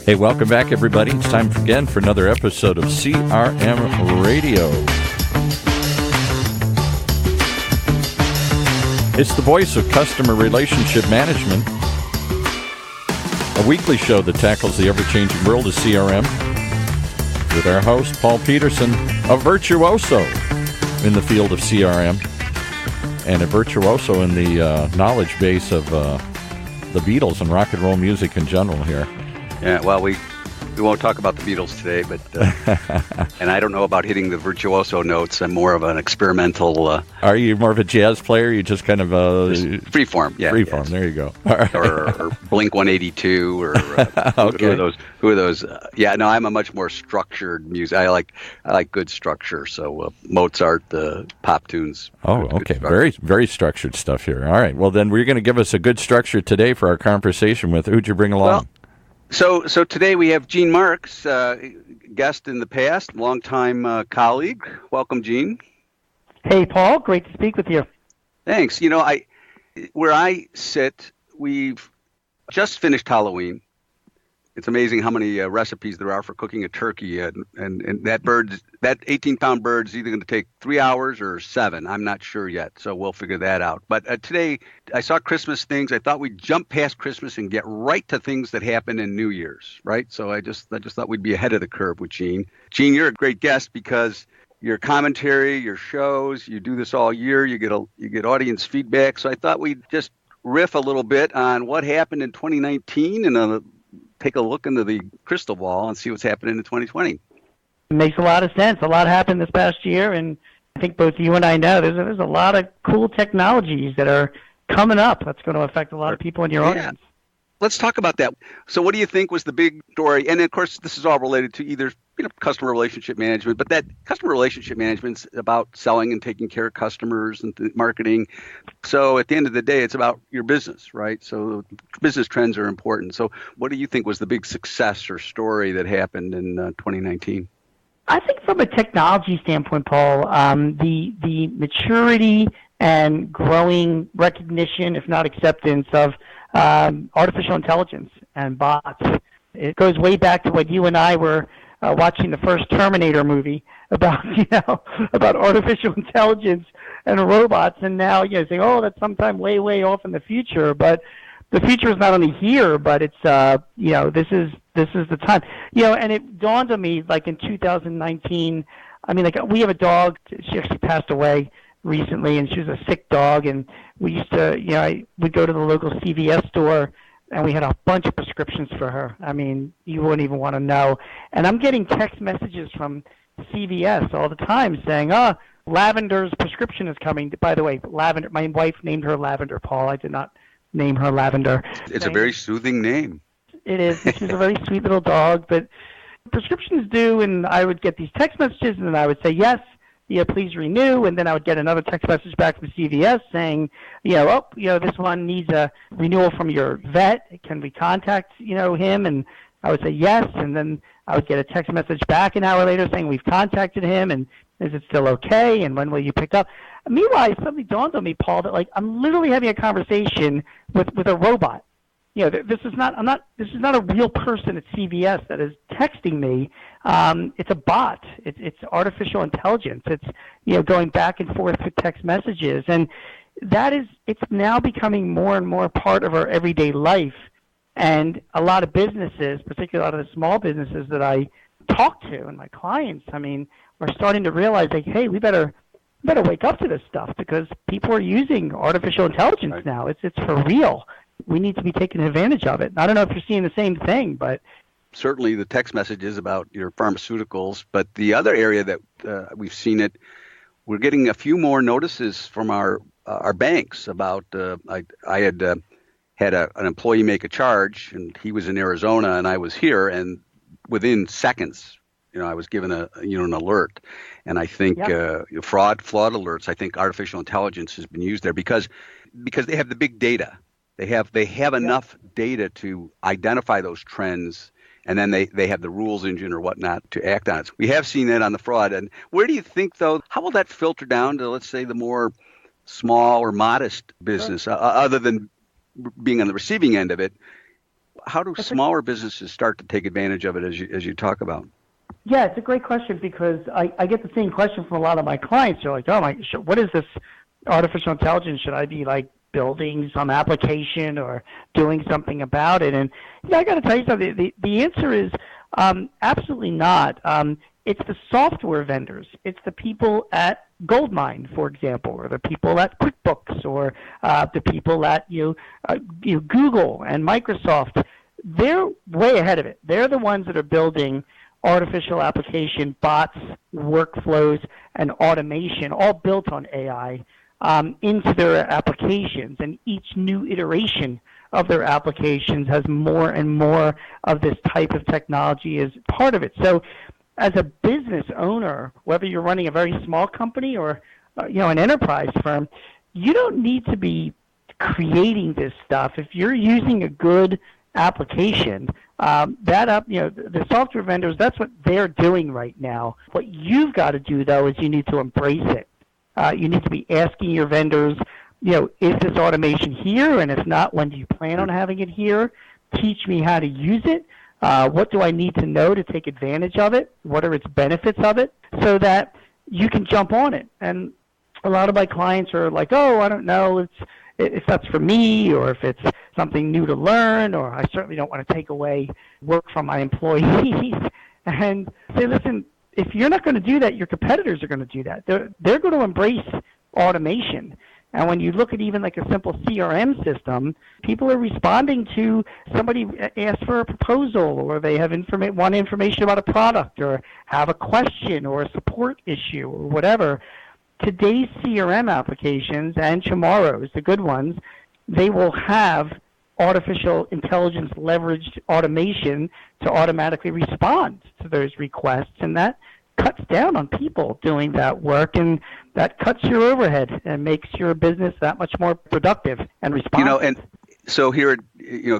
Hey, welcome back, everybody. It's time again for another episode of CRM Radio. It's the voice of customer relationship management, a weekly show that tackles the ever-changing world of CRM with our host, Paul Petersen, a virtuoso in the field of CRM and a virtuoso in the knowledge base of the Beatles and rock and roll music in general here. Yeah, well, we won't talk about the Beatles today, but and I don't know about hitting the virtuoso notes. I'm more of an experimental. Are you more of a jazz player? You just kind of freeform, yeah. Freeform. There you go. All right. or Blink 182, or okay. Who are those? Yeah, no, I'm a much more structured music. I like good structure. So Mozart, the pop tunes. Oh, okay. Very, very structured stuff here. All right. Well, then we're going to give us a good structure today for our conversation with. Who'd you bring along? Well, So today we have Gene Marks, guest in the past, longtime colleague. Welcome, Gene. Hey, Paul. Great to speak with you. Thanks. You know, where I sit, we've just finished Halloween. It's amazing how many recipes there are for cooking a turkey, and that 18-pound bird is either going to take 3 hours or 7. I'm not sure yet, so we'll figure that out. But today, I saw Christmas things. I thought we'd jump past Christmas and get right to things that happen in New Year's, right? So I just thought we'd be ahead of the curve with Gene. Gene, you're a great guest because your commentary, your shows, you do this all year. You get audience feedback. So I thought we'd just riff a little bit on what happened in 2019 and take a look into the crystal ball and see what's happening in 2020. It makes a lot of sense. A lot happened this past year, and I think both you and I know there's a lot of cool technologies that are coming up that's going to affect a lot of people in your audience. Let's talk about that. So what do you think was the big story? And of course, this is all related to either customer relationship management, but that customer relationship management is about selling and taking care of customers and marketing. So at the end of the day, it's about your business, right? So business trends are important. So what do you think was the big success or story that happened in 2019? I think from a technology standpoint, Paul, the maturity and growing recognition, if not acceptance, of artificial intelligence and bots. It goes way back to when you and I were watching the first Terminator movie about artificial intelligence and robots, and now saying, oh, that's sometime way, way off in the future. But the future is not only here, but it's this is the time. And it dawned on me like in 2019. I mean, like we have a dog. She actually passed away recently, and she was a sick dog, and we used to, we'd go to the local CVS store, and we had a bunch of prescriptions for her. I mean, you wouldn't even want to know. And I'm getting text messages from CVS all the time saying, Lavender's prescription is coming. By the way, Lavender, my wife named her Lavender, Paul. I did not name her Lavender. It's a very soothing name. It is. She's a very sweet little dog, but prescriptions due, and I would get these text messages, and then I would say, yes, please renew, and then I would get another text message back from CVS saying, this one needs a renewal from your vet. Can we contact, him? And I would say yes, and then I would get a text message back an hour later saying we've contacted him, and is it still okay, and when will you pick up? Meanwhile, it suddenly dawned on me, Paul, that I'm literally having a conversation with a robot. This is not a real person at CVS that is texting me. It's a bot. It's artificial intelligence. It's going back and forth with text messages, and it's now becoming more and more part of our everyday life. And a lot of businesses, particularly a lot of the small businesses that I talk to and my clients, are starting to realize, like, hey, we better wake up to this stuff because people are using artificial intelligence now. It's for real. We need to be taking advantage of it. I don't know if you're seeing the same thing, but certainly the text messages about your pharmaceuticals. But the other area that we've seen it, we're getting a few more notices from our banks about. I had an employee make a charge, and he was in Arizona, and I was here, and within seconds, I was given an alert. And I think fraud alerts. I think artificial intelligence has been used there because they have the big data. They have enough data to identify those trends, and then they have the rules engine or whatnot to act on it. So we have seen that on the fraud. And where do you think, though, how will that filter down to, let's say, the more small or modest business, other than being on the receiving end of it? how do smaller businesses start to take advantage of it as you talk about? Yeah, it's a great question because I get the same question from a lot of my clients. They're like, what is this artificial intelligence? Should I be like building some application or doing something about it? And I got to tell you something. The answer is absolutely not. It's the software vendors. It's the people at GoldMine, for example, or the people at QuickBooks, or the people at Google and Microsoft. They're way ahead of it. They're the ones that are building artificial application, bots, workflows, and automation, all built on AI, into their applications. And each new iteration of their applications has more and more of this type of technology as part of it. So as a business owner, whether you're running a very small company or an enterprise firm, you don't need to be creating this stuff. If you're using a good application, the software vendors, that's what they're doing right now. What you've got to do, though, is you need to embrace it. You need to be asking your vendors, is this automation here? And if not, when do you plan on having it here? Teach me how to use it. What do I need to know to take advantage of it? What are its benefits of it? So that you can jump on it. And a lot of my clients are like, I don't know if that's for me, or if it's something new to learn, or I certainly don't want to take away work from my employees. And say, listen, if you're not going to do that, your competitors are going to do that. They're going to embrace automation. And when you look at even like a simple CRM system, people are responding to somebody ask for a proposal, or they have want information about a product, or have a question or a support issue or whatever. Today's CRM applications and tomorrow's, the good ones, they will have artificial intelligence leveraged automation to automatically respond to those requests, and that cuts down on people doing that work, and that cuts your overhead and makes your business that much more productive and responsive. And so here at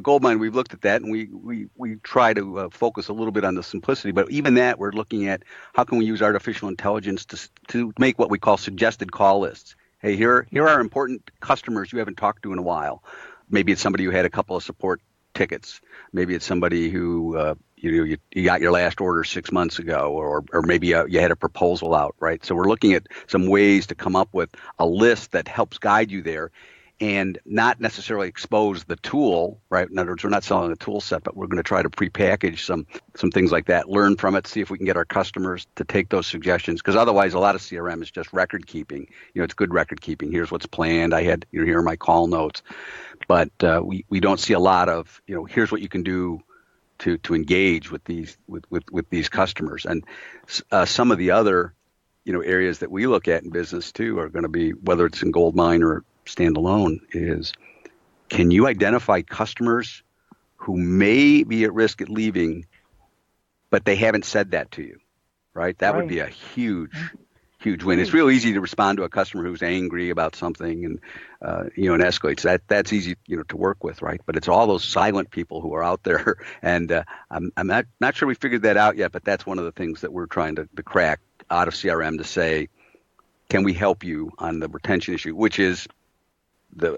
GoldMine, we've looked at that, and we try to focus a little bit on the simplicity. But even that, we're looking at how can we use artificial intelligence to make what we call suggested call lists. Hey, here are important customers you haven't talked to in a while. Maybe it's somebody who had a couple of support tickets. Maybe it's somebody who you got your last order 6 months ago, or maybe you had a proposal out, right? So we're looking at some ways to come up with a list that helps guide you there, and not necessarily expose the tool, right? In other words, we're not selling a tool set, but we're going to try to prepackage some things like that, learn from it, see if we can get our customers to take those suggestions. Because otherwise, a lot of CRM is just record keeping. It's good record keeping. Here's what's planned. I had, here are my call notes. But we don't see a lot of, here's what you can do to engage with these customers. And some of the other, areas that we look at in business too are going to be, whether it's in GoldMine or standalone, is can you identify customers who may be at risk at leaving, but they haven't said that to you, right? That would be a huge win. It's real easy to respond to a customer who's angry about something and escalates. That's easy to work with, right? But it's all those silent people who are out there, and I'm not sure we figured that out yet. But that's one of the things that we're trying to crack out of CRM, to say, can we help you on the retention issue, which is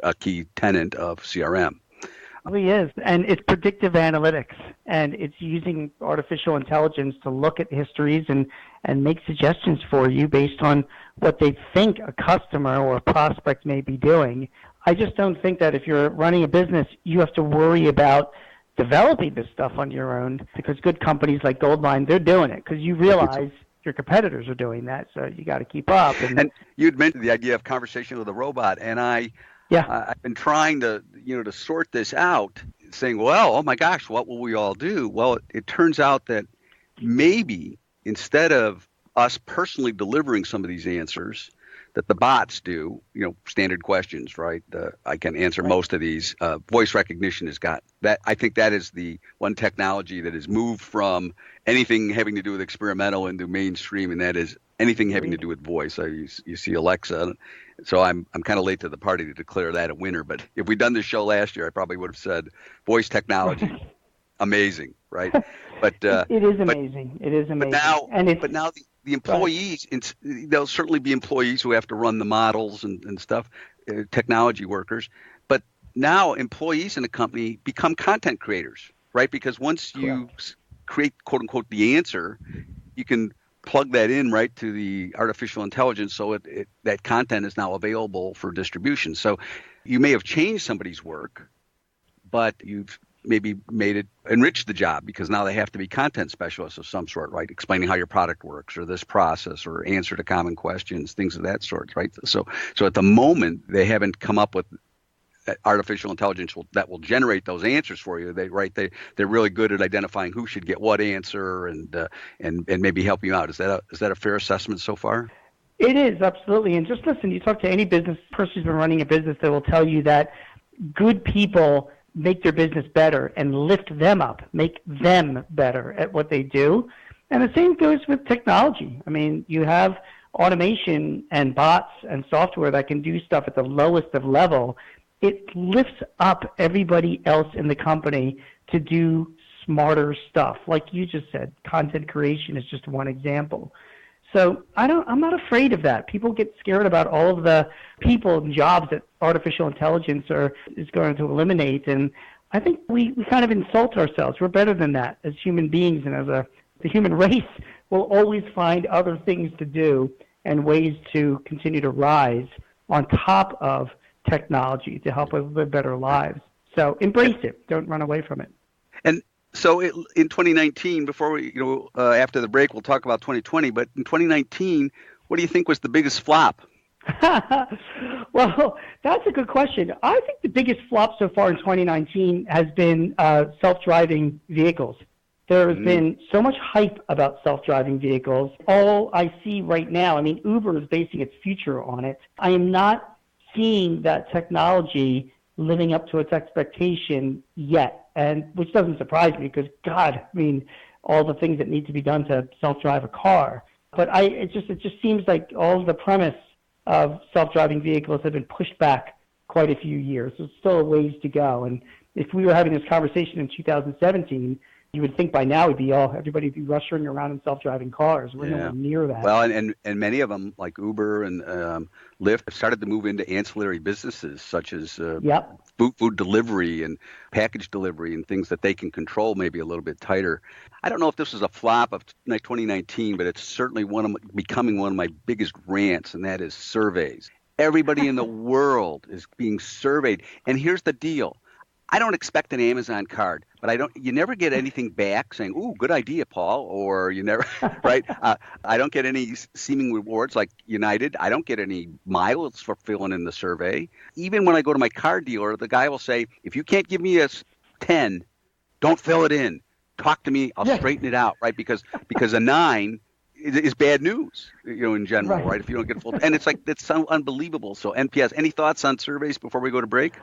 a key tenet of CRM. It really is, and it's predictive analytics, and it's using artificial intelligence to look at histories and make suggestions for you based on what they think a customer or a prospect may be doing. I just don't think that if you're running a business, you have to worry about developing this stuff on your own, because good companies like GoldMine, they're doing it because you realize your competitors are doing that, so you got to keep up. And you'd mentioned the idea of conversation with a robot, and I've been trying to to sort this out, saying, well, oh my gosh, what will we all do? Well, it turns out that maybe instead of us personally delivering some of these answers, that the bots do, standard questions, right? I can answer most of these. Voice recognition has got that. I think that is the one technology that has moved from anything having to do with experimental into mainstream, and that is anything having to do with voice. You see Alexa. So I'm kind of late to the party to declare that a winner. But if we'd done this show last year, I probably would have said voice technology, amazing, right? But it is amazing. It is amazing. But now the employees, there'll certainly be employees who have to run the models and stuff, technology workers. But now employees in a company become content creators, right? Because once you create, quote unquote, the answer, you can plug that in right to the artificial intelligence, so that content is now available for distribution. So you may have changed somebody's work, but you've maybe made it enrich the job, because now they have to be content specialists of some sort, right? Explaining how your product works, or this process, or answer to common questions, things of that sort, right? So at the moment, they haven't come up with artificial intelligence that will generate those answers for you. They're really good at identifying who should get what answer and maybe help you out. Is that a fair assessment so far? It is, absolutely. And just listen, you talk to any business person who's been running a business, they will tell you that good people make their business better and lift them up, make them better at what they do. And the same goes with technology. I mean, you have automation and bots and software that can do stuff at the lowest of level. It lifts up everybody else in the company to do smarter stuff. Like you just said, content creation is just one example. So I'm not afraid of that. People get scared about all of the people and jobs that artificial intelligence is going to eliminate. And I think we kind of insult ourselves. We're better than that as human beings, and as the human race will always find other things to do and ways to continue to rise on top of technology to help us live better lives. So embrace it. Don't run away from it. And so in 2019, before we, after the break, we'll talk about 2020. But in 2019, what do you think was the biggest flop? Well, that's a good question. I think the biggest flop so far in 2019 has been self-driving vehicles. There has been so much hype about self-driving vehicles. All I see right now, I mean, Uber is basing its future on it. I am not seeing that technology living up to its expectation yet, and which doesn't surprise me, because God, I mean, all the things that need to be done to self-drive a car. But it just seems like all of the premise of self-driving vehicles have been pushed back quite a few years. There's still a ways to go. And if we were having this conversation in 2017, you would think by now everybody would be rushing around in self-driving cars. We're nowhere near that. Well, and many of them, like Uber and Lyft, have started to move into ancillary businesses such as food delivery and package delivery and things that they can control maybe a little bit tighter. I don't know if this was a flop of 2019, but it's certainly becoming one of my biggest rants, and that is surveys. Everybody in the world is being surveyed. And here's the deal. I don't expect an Amazon card, but you never get anything back saying, "Ooh, good idea, Paul," or you never, right? I don't get any seeming rewards like United. I don't get any miles for filling in the survey. Even when I go to my car dealer, the guy will say, "If you can't give me a 10, don't fill it in. Talk to me. I'll straighten it out," right? Because a 9 is bad news, in general, right? If you don't get full, and it's so unbelievable. So NPS, any thoughts on surveys before we go to break?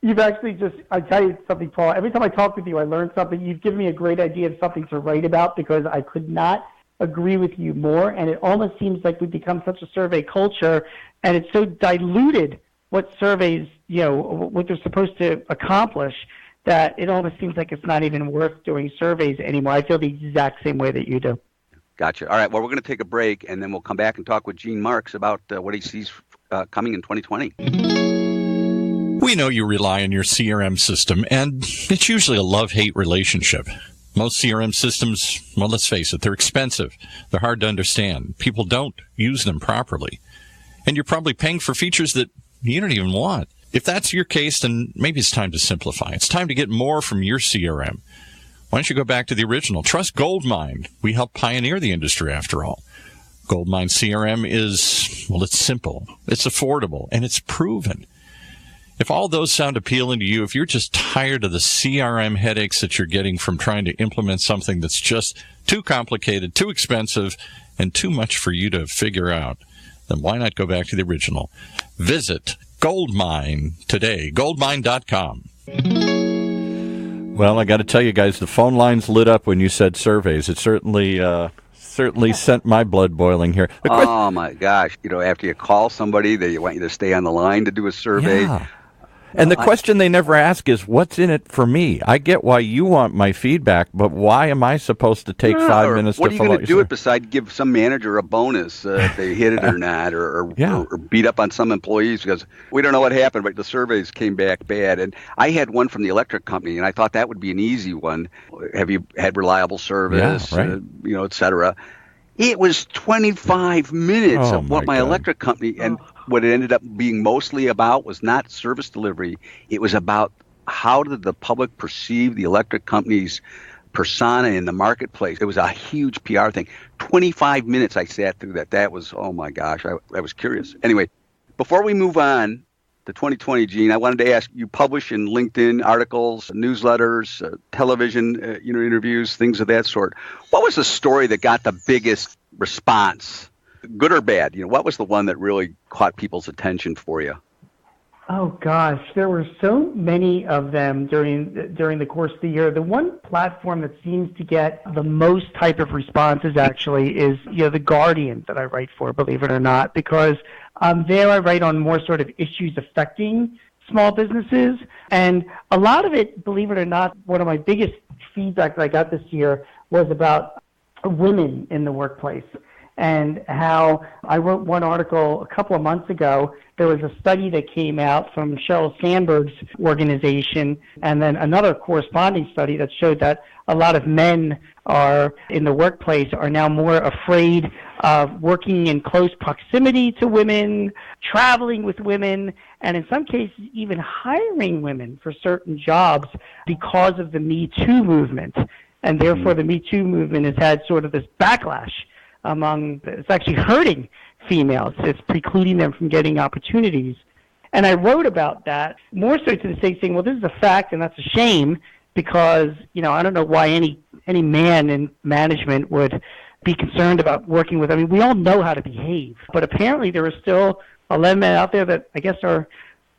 You've actually I tell you something, Paul. Every time I talk with you, I learn something. You've given me a great idea of something to write about, because I could not agree with you more. And it almost seems like we've become such a survey culture, and it's so diluted what surveys, what they're supposed to accomplish, that it almost seems like it's not even worth doing surveys anymore. I feel the exact same way that you do. Gotcha. All right. Well, we're going to take a break, and then we'll come back and talk with Gene Marks about what he sees coming in 2020. We know you rely on your CRM system, and it's usually a love-hate relationship. Most CRM systems, well, let's face it, they're expensive. They're hard to understand. People don't use them properly. And you're probably paying for features that you don't even want. If that's your case, then maybe it's time to simplify. It's time to get more from your CRM. Why don't you go back to the original? Trust GoldMine. We helped pioneer the industry, after all. GoldMine CRM is, well, it's simple, it's affordable, and it's proven. If all those sound appealing to you, if you're just tired of the CRM headaches that you're getting from trying to implement something that's just too complicated, too expensive, and too much for you to figure out, then why not go back to the original? Visit GoldMine today, goldmine.com. Well, I got to tell you guys, the phone lines lit up when you said surveys. It certainly sent my blood boiling here. Oh, my gosh. After you call somebody, they want you to stay on the line to do a survey. Yeah. And the question they never ask is, what's in it for me? I get why you want my feedback, but why am I supposed to take 5 minutes to fill out? What are you going to do it besides give some manager a bonus if they hit it or not, or beat up on some employees because we don't know what happened, but the surveys came back bad. And I had one from the electric company, and I thought that would be an easy one. Have you had reliable service, et cetera? It was 25 minutes of what my electric company, and what it ended up being mostly about was not service delivery. It was about how did the public perceive the electric company's persona in the marketplace. It was a huge PR thing. 25 minutes I sat through that. That was, oh my gosh, I was curious. Anyway, before we move on to 2020, Gene, I wanted to ask, you publish in LinkedIn articles, newsletters, television, interviews, things of that sort. What was the story that got the biggest response, good or bad? What was the one that really caught people's attention for you? Oh gosh, there were so many of them during the course of the year. The one platform that seems to get the most type of responses actually is The Guardian that I write for, believe it or not, because there I write on more sort of issues affecting small businesses, and a lot of it, believe it or not, one of my biggest feedback that I got this year was about women in the workplace. And how I wrote one article a couple of months ago. There was a study that came out from Sheryl Sandberg's organization, and then another corresponding study that showed that a lot of men are in the workplace are now more afraid of working in close proximity to women, traveling with women, and in some cases even hiring women for certain jobs because of the Me Too movement. And therefore the Me Too movement has had sort of this backlash it's actually hurting females. It's precluding them from getting opportunities. And I wrote about that more so to the sake saying, well, this is a fact and that's a shame because, I don't know why any man in management would be concerned about working with. I mean, we all know how to behave, but apparently there are still a lot of men out there that I guess are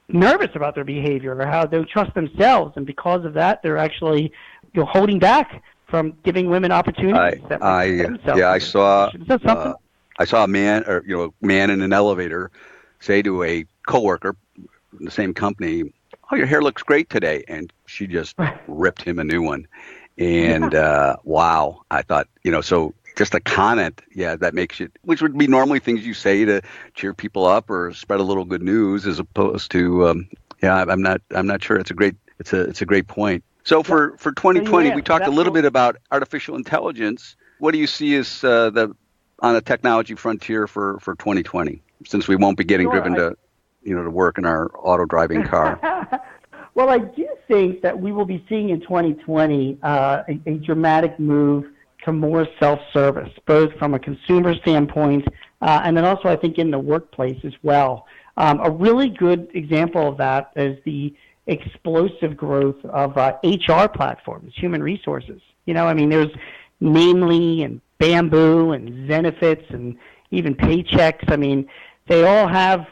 nervous about their behavior or how they don't trust themselves. And because of that, they're actually holding back from giving women opportunities. I saw a man in an elevator say to a coworker in the same company, "Oh, your hair looks great today," and she just ripped him a new one. And wow, I thought, so just a comment, that makes you, which would be normally things you say to cheer people up or spread a little good news, as opposed to, I'm not sure. It's a great point. So for 2020, we talked a little bit about artificial intelligence. What do you see as on a technology frontier for 2020, since we won't be getting driven to work in our auto-driving car? Well, I do think that we will be seeing in 2020 a dramatic move to more self-service, both from a consumer standpoint and then also I think in the workplace as well. A really good example of that is the explosive growth of HR platforms, human resources. There's Namely and Bamboo and Zenefits and even Paychex.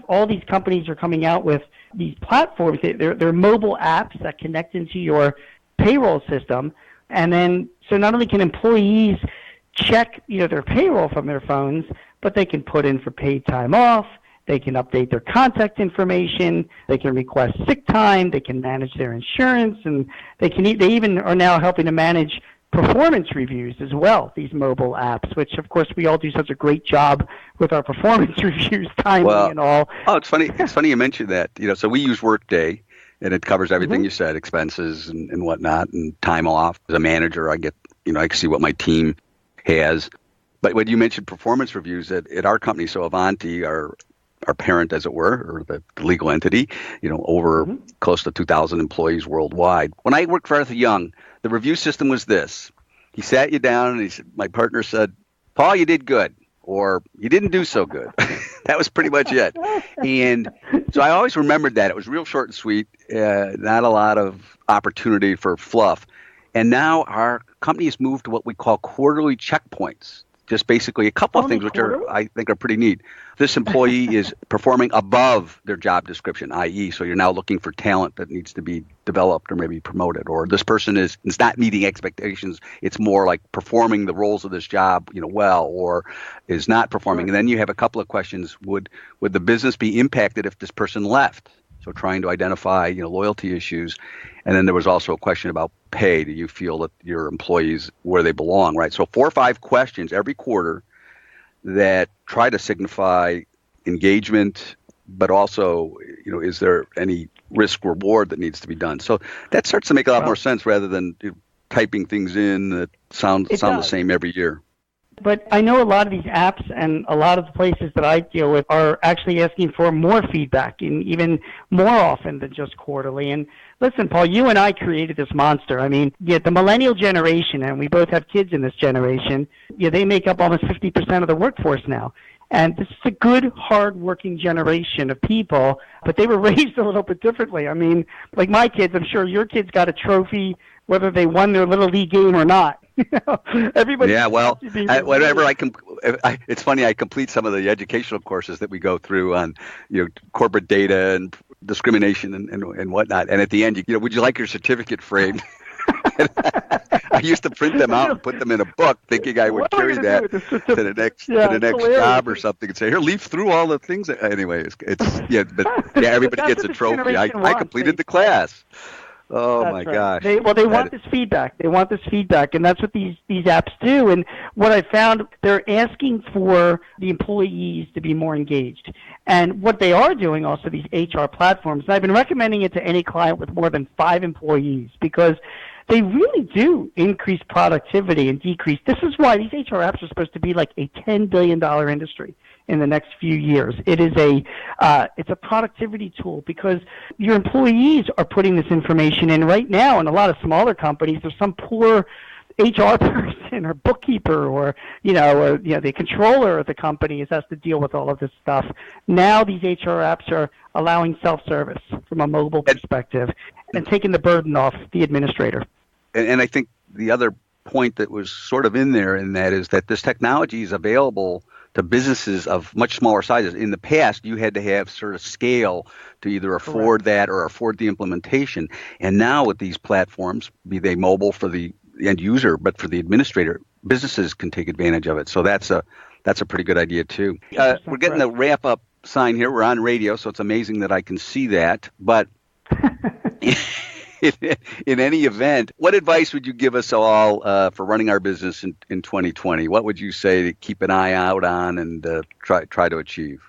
All these companies are coming out with these platforms. They're mobile apps that connect into your payroll system. And then, so not only can employees check, their payroll from their phones, but they can put in for paid time off. They can update their contact information. They can request sick time. They can manage their insurance, and they even are now helping to manage performance reviews as well. These mobile apps, which of course we all do such a great job with our performance reviews, timely and all. Oh, it's funny. It's funny you mentioned that. So we use Workday, and it covers everything you said, expenses and whatnot, and time off. As a manager, I get I can see what my team has. But when you mentioned performance reviews at our company, so Avanti, our parent, as it were, or the legal entity, over close to 2,000 employees worldwide. When I worked for Arthur Young, the review system was this. He sat you down and my partner said, "Paul, you did good," or "You didn't do so good." That was pretty much it. And so I always remembered that. It was real short and sweet, not a lot of opportunity for fluff. And now our company has moved to what we call quarterly checkpoints. Just basically a couple of things which I think are pretty neat. This employee is performing above their job description, i.e., so you're now looking for talent that needs to be developed or maybe promoted, or this person is not meeting expectations. It's more like performing the roles of this job, well, or is not performing. And then you have a couple of questions. Would the business be impacted if this person left? So trying to identify, loyalty issues. And then there was also a question about pay. Do you feel that your employees, where they belong, right? So 4 or 5 questions every quarter that try to signify engagement, but also, is there any risk reward that needs to be done? So that starts to make a lot more sense rather than typing things in that sound the same every year. But I know a lot of these apps and a lot of the places that I deal with are actually asking for more feedback, and even more often than just quarterly. And listen, Paul, you and I created this monster. I mean, the millennial generation, and we both have kids in this generation, they make up almost 50% of the workforce now. And this is a good, hard-working generation of people, but they were raised a little bit differently. I mean, like my kids, I'm sure your kids got a trophy whether they won their Little League game or not. Everybody. Yeah, well, it's funny, I complete some of the educational courses that we go through on, corporate data and discrimination and whatnot. And at the end, would you like your certificate framed? I used to print them out and put them in a book, thinking I would carry that to the next job or something, and say, "Here, leaf through all the things." Anyway, everybody gets a trophy. I completed the class. Oh, that's my gosh! They want this feedback. They want this feedback, and that's what these apps do. And what I found, they're asking for the employees to be more engaged. And what they are doing also, these HR platforms, and I've been recommending it to any client with more than 5 employees, because they really do increase productivity and decrease. This is why these HR apps are supposed to be like a $10 billion industry in the next few years. It is it's a productivity tool, because your employees are putting this information in right now. In a lot of smaller companies, there's some poor HR person or bookkeeper or the controller of the company has to deal with all of this stuff. Now these HR apps are allowing self-service from a mobile perspective and taking the burden off the administrator. And I think the other point that was sort of in there, and that is that this technology is available to businesses of much smaller sizes. In the past, you had to have sort of scale to either afford that or afford the implementation. And now with these platforms, be they mobile for the end user, but for the administrator, businesses can take advantage of it. So that's a pretty good idea too. We're getting the wrap up sign here. We're on radio, so it's amazing that I can see that. But in any event, what advice would you give us all for running our business in 2020? What would you say to keep an eye out on and try to achieve?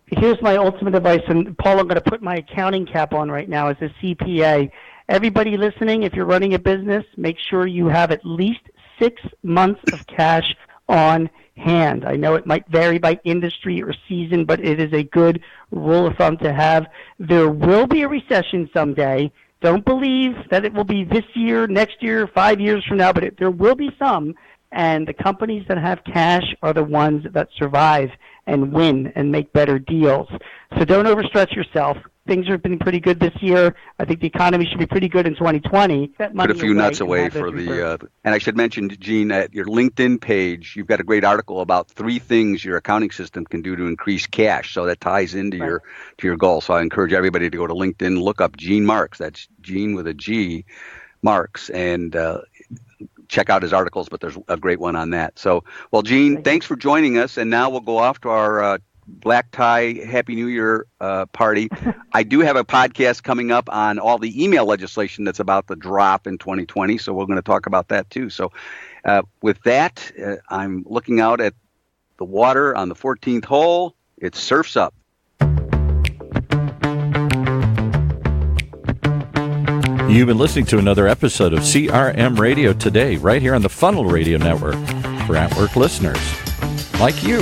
Here's my ultimate advice, and Paul, I'm going to put my accounting cap on right now as a CPA. Everybody listening, if you're running a business, make sure you have at least 6 months of cash on hand. I know it might vary by industry or season, but it is a good rule of thumb to have. There will be a recession someday. Don't believe that it will be this year, next year, 5 years from now, but there will be some. And the companies that have cash are the ones that survive and win and make better deals. So don't overstretch yourself. Things have been pretty good this year. I think the economy should be pretty good in 2020. Put a few nuts away for the and I should mention, Gene, at your LinkedIn page, you've got a great article about 3 things your accounting system can do to increase cash. So that ties into your goal. So I encourage everybody to go to LinkedIn, look up Gene Marks. That's Gene with a G, Marks, and check out his articles. But there's a great one on that. So, well, Gene, thanks for joining us. And now we'll go off to our black tie Happy New Year party. I do have a podcast coming up on all the email legislation that's about to drop in 2020, so we're going to talk about that too. So with that, I'm looking out at the water on the 14th hole. It's surf's up. You've been listening to another episode of CRM Radio Today, right here on the Funnel Radio Network for at-work listeners like you.